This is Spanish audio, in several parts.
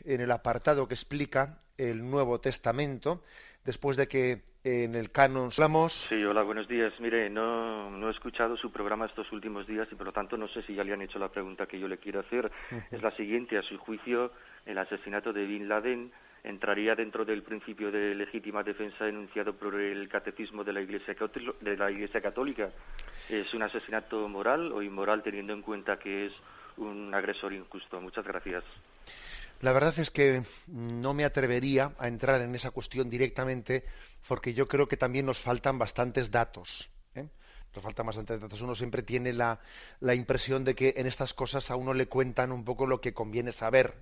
en el apartado que explica el Nuevo Testamento, después de que en el canon hablamos. Sí, hola, buenos días. Mire, no he escuchado su programa estos últimos días y por lo tanto no sé si ya le han hecho la pregunta que yo le quiero hacer. Es la siguiente: a su juicio, el asesinato de Bin Laden entraría dentro del principio de legítima defensa enunciado por el Catecismo de la Iglesia Católica. ¿Es un asesinato moral o inmoral teniendo en cuenta que es un agresor injusto? Muchas gracias. La verdad es que no me atrevería a entrar en esa cuestión directamente, porque yo creo que también nos faltan bastantes datos. Nos faltan bastantes datos. Uno siempre tiene la impresión de que en estas cosas a uno le cuentan un poco lo que conviene saber,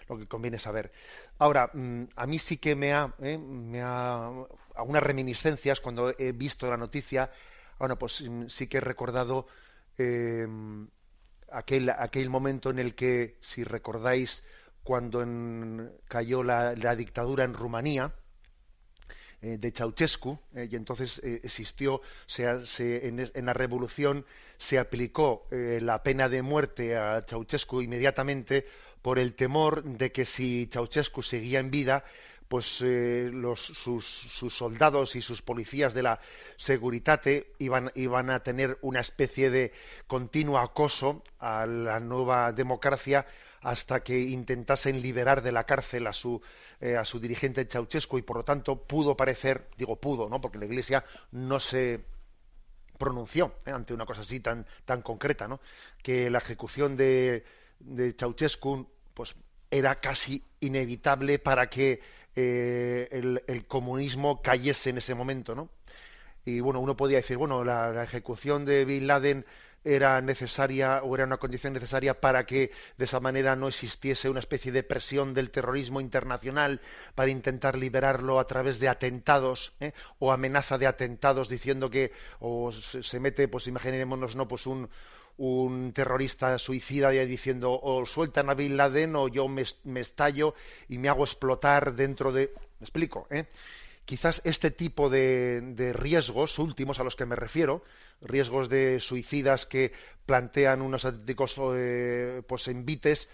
lo que conviene saber. Ahora, a mí sí que me ha algunas reminiscencias cuando he visto la noticia. Bueno, pues sí que he recordado aquel momento en el que, si recordáis, cuando cayó la dictadura en Rumanía, de Ceausescu, y entonces existió, en la revolución se aplicó la pena de muerte a Ceausescu inmediatamente, por el temor de que si Ceausescu seguía en vida, pues sus soldados y sus policías de la Securitate iban a tener una especie de continuo acoso a la nueva democracia hasta que intentasen liberar de la cárcel a su dirigente Ceausescu, y por lo tanto pudo parecer, digo pudo, ¿no?, porque la Iglesia no se pronunció ante una cosa así tan concreta, ¿no?, que la ejecución de Ceausescu pues era casi inevitable para que el comunismo cayese en ese momento, ¿no? Y bueno, uno podía decir, bueno, la ejecución de Bin Laden era necesaria, o era una condición necesaria para que de esa manera no existiese una especie de presión del terrorismo internacional para intentar liberarlo a través de atentados, o amenaza de atentados, diciendo que o se mete, pues imaginémonos, no, pues un terrorista suicida diciendo o sueltan a Bin Laden o yo me estallo y me hago explotar dentro de... ¿Me explico? Quizás este tipo de riesgos últimos a los que me refiero, riesgos de suicidas que plantean unos auténticos pues envites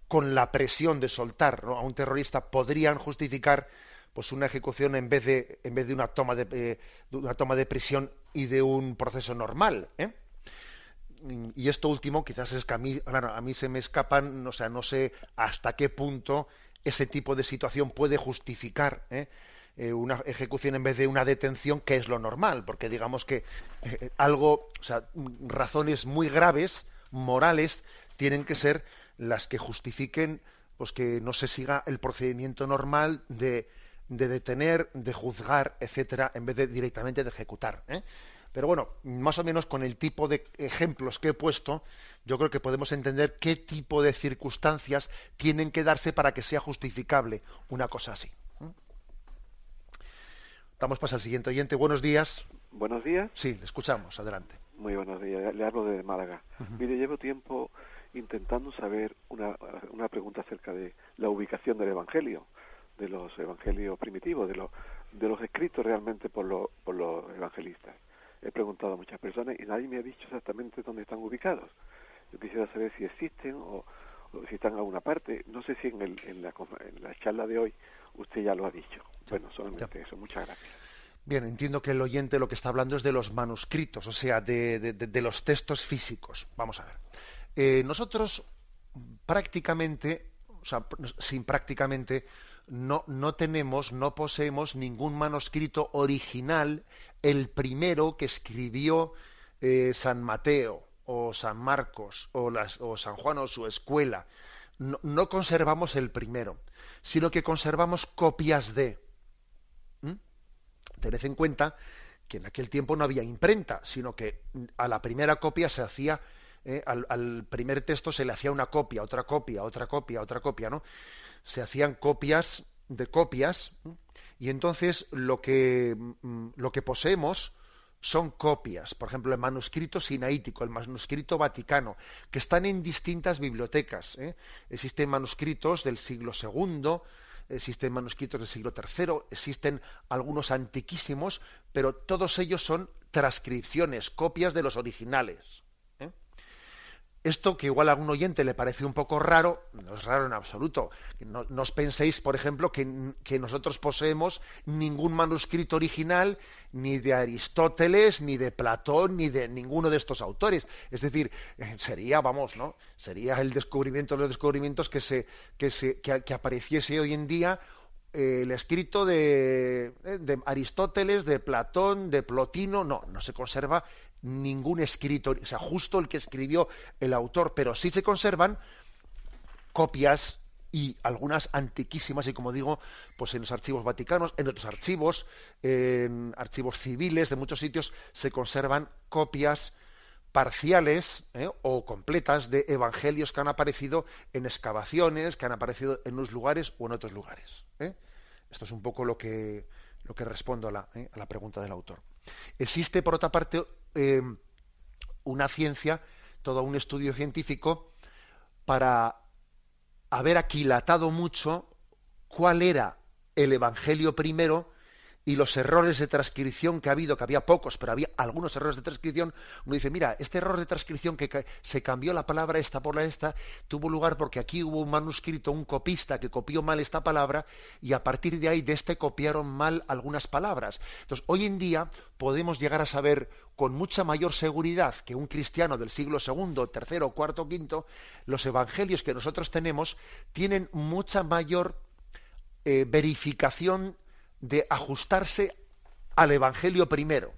con la presión de soltar, ¿no?, a un terrorista, podrían justificar pues una ejecución en vez de una toma de prisión y de un proceso normal, Y esto último quizás es que a mí se me escapan, o sea, no sé hasta qué punto ese tipo de situación puede justificar una ejecución en vez de una detención, que es lo normal, porque digamos que o sea, razones muy graves, morales, tienen que ser las que justifiquen pues que no se siga el procedimiento normal de detener, de juzgar, etcétera, en vez de directamente de ejecutar, Pero bueno, más o menos con el tipo de ejemplos que he puesto, yo creo que podemos entender qué tipo de circunstancias tienen que darse para que sea justificable una cosa así. Damos paso al siguiente oyente. Buenos días. Buenos días. Sí, le escuchamos. Adelante. Muy buenos días. Le hablo de Málaga. Mire, llevo tiempo intentando saber una pregunta acerca de la ubicación del Evangelio, de los evangelios primitivos, de los escritos realmente por los evangelistas. He preguntado a muchas personas y nadie me ha dicho exactamente dónde están ubicados. Yo quisiera saber si existen o si están en alguna parte. No sé si en la charla de hoy usted ya lo ha dicho. Bueno, solamente eso. Muchas gracias. Bien, entiendo que el oyente lo que está hablando es de los manuscritos, o sea, de los textos físicos. Vamos a ver. Nosotros prácticamente, o sea, no poseemos ningún manuscrito original, el primero que escribió San Mateo o San Marcos o San Juan o su escuela. No conservamos el primero, sino que conservamos copias de. Tened en cuenta que en aquel tiempo no había imprenta, sino que a la primera copia se hacía, al primer texto se le hacía una copia, otra copia, otra copia, otra copia, ¿no? Se hacían copias de copias, y entonces lo que poseemos son copias. Por ejemplo, el manuscrito sinaítico, el manuscrito vaticano, que están en distintas bibliotecas. Existen manuscritos del siglo II, existen manuscritos del siglo III, existen algunos antiquísimos, pero todos ellos son transcripciones, copias de los originales. Esto que igual a algún oyente le parece un poco raro, no es raro en absoluto. No os penséis, por ejemplo, que nosotros poseemos ningún manuscrito original ni de Aristóteles, ni de Platón, ni de ninguno de estos autores. Es decir, sería, vamos, ¿no? Sería el descubrimiento de los descubrimientos que apareciese hoy en día el escrito de Aristóteles, de Platón, de Plotino. No se conserva ningún escrito, o sea, justo el que escribió el autor, pero sí se conservan copias y algunas antiquísimas, y como digo, pues en los archivos vaticanos, en otros archivos, en archivos civiles de muchos sitios, se conservan copias parciales o completas de evangelios que han aparecido en excavaciones, que han aparecido en unos lugares o en otros lugares. Esto es un poco lo que respondo a la pregunta del autor. Existe, por otra parte, una ciencia, todo un estudio científico para haber aquilatado mucho cuál era el evangelio primero y los errores de transcripción que ha habido, que había pocos, pero había algunos errores de transcripción. Uno dice, mira, este error de transcripción que se cambió la palabra esta por la esta, tuvo lugar porque aquí hubo un manuscrito, un copista que copió mal esta palabra, y a partir de ahí de este copiaron mal algunas palabras. Entonces, hoy en día podemos llegar a saber con mucha mayor seguridad que un cristiano del siglo II, III, IV, V, los evangelios que nosotros tenemos tienen mucha mayor verificación de ajustarse al Evangelio primero.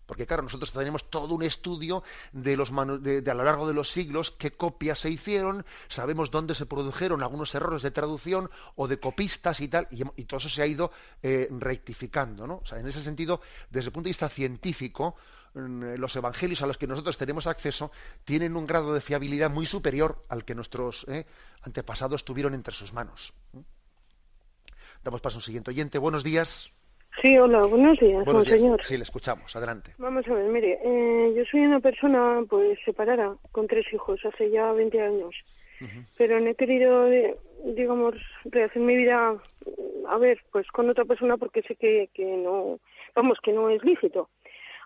Porque claro, nosotros tenemos todo un estudio de a lo largo de los siglos qué copias se hicieron, sabemos dónde se produjeron algunos errores de traducción o de copistas y tal, y todo eso se ha ido rectificando, ¿no? O sea, en ese sentido, desde el punto de vista científico, los evangelios a los que nosotros tenemos acceso tienen un grado de fiabilidad muy superior al que nuestros antepasados tuvieron entre sus manos. Damos paso a un siguiente oyente. Buenos días. Sí, hola, buenos días, monseñor. Sí, le escuchamos. Adelante. Vamos a ver, mire, yo soy una persona pues separada, con 3 hijos, hace ya 20 años. Uh-huh. Pero no he querido, digamos, rehacer mi vida, a ver, pues con otra persona porque sé que no, vamos, que no es lícito.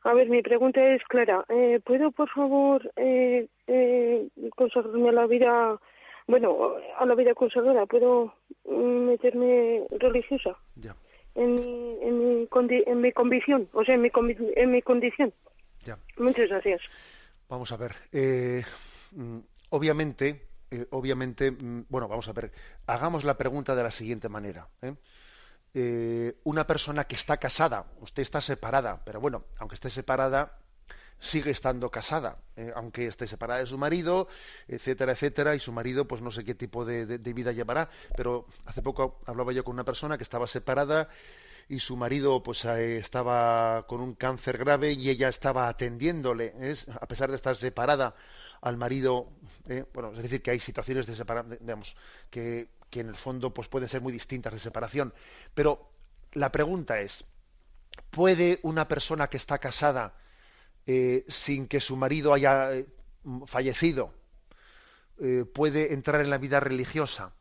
A ver, mi pregunta es clara. ¿Puedo, por favor, consagrarme a la vida... Bueno, a la vida consagrada, ¿puedo meterme religiosa? Ya. En mi convicción, o sea, en mi condición. Ya. Muchas gracias. Vamos a ver. Obviamente, bueno, vamos a ver. Hagamos la pregunta de la siguiente manera. Una persona que está casada, usted está separada, pero bueno, aunque esté separada, sigue estando casada, aunque esté separada de su marido, etcétera, etcétera, y su marido, pues no sé qué tipo de vida llevará, pero hace poco hablaba yo con una persona que estaba separada y su marido pues estaba con un cáncer grave y ella estaba atendiéndole, a pesar de estar separada al marido, bueno, es decir, que hay situaciones de separación, digamos, que en el fondo pues pueden ser muy distintas de separación, pero la pregunta es, ¿puede una persona que está casada sin que su marido haya fallecido, puede entrar en la vida religiosa?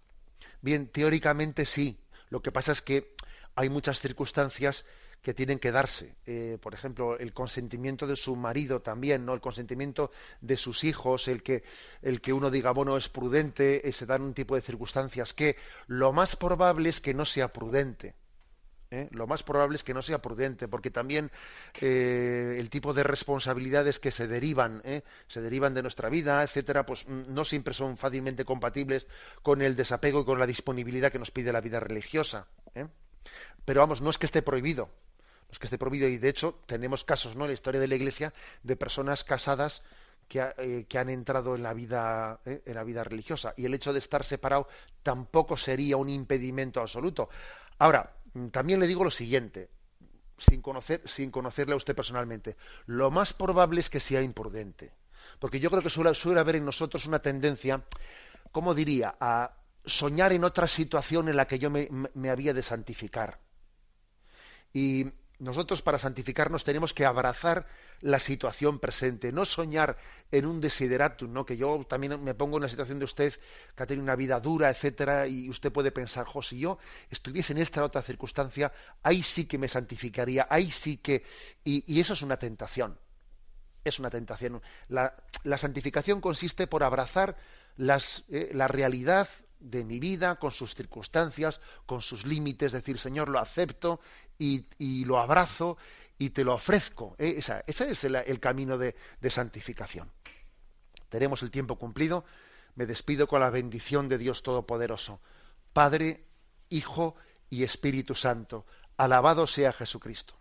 Bien, teóricamente sí. Lo que pasa es que hay muchas circunstancias que tienen que darse. Por ejemplo, el consentimiento de su marido también, ¿no? El consentimiento de sus hijos, el que uno diga, bueno, es prudente, se dan un tipo de circunstancias que lo más probable es que no sea prudente. Lo más probable es que no sea prudente, porque también el tipo de responsabilidades que se derivan de nuestra vida, etcétera, pues no siempre son fácilmente compatibles con el desapego y con la disponibilidad que nos pide la vida religiosa. Pero vamos, no es que esté prohibido, y de hecho tenemos casos, ¿no?, en la historia de la Iglesia de personas casadas que han entrado en la vida religiosa, y el hecho de estar separado tampoco sería un impedimento absoluto. Ahora, también le digo lo siguiente, sin conocerle a usted personalmente, lo más probable es que sea imprudente, porque yo creo que suele haber en nosotros una tendencia, ¿cómo diría?, a soñar en otra situación en la que yo me había de santificar. Y nosotros, para santificarnos, tenemos que abrazar la situación presente, no soñar en un desideratum, ¿no? Que yo también me pongo en la situación de usted, que ha tenido una vida dura, etcétera, y usted puede pensar, si yo estuviese en esta otra circunstancia, ahí sí que me santificaría, ahí sí que... Y eso es una tentación. Es una tentación. La santificación consiste por abrazar la realidad de mi vida con sus circunstancias, con sus límites, decir, Señor, lo acepto y lo abrazo y te lo ofrezco. Ese es el camino de santificación. Tenemos el tiempo cumplido. Me despido con la bendición de Dios Todopoderoso. Padre, Hijo y Espíritu Santo. Alabado sea Jesucristo.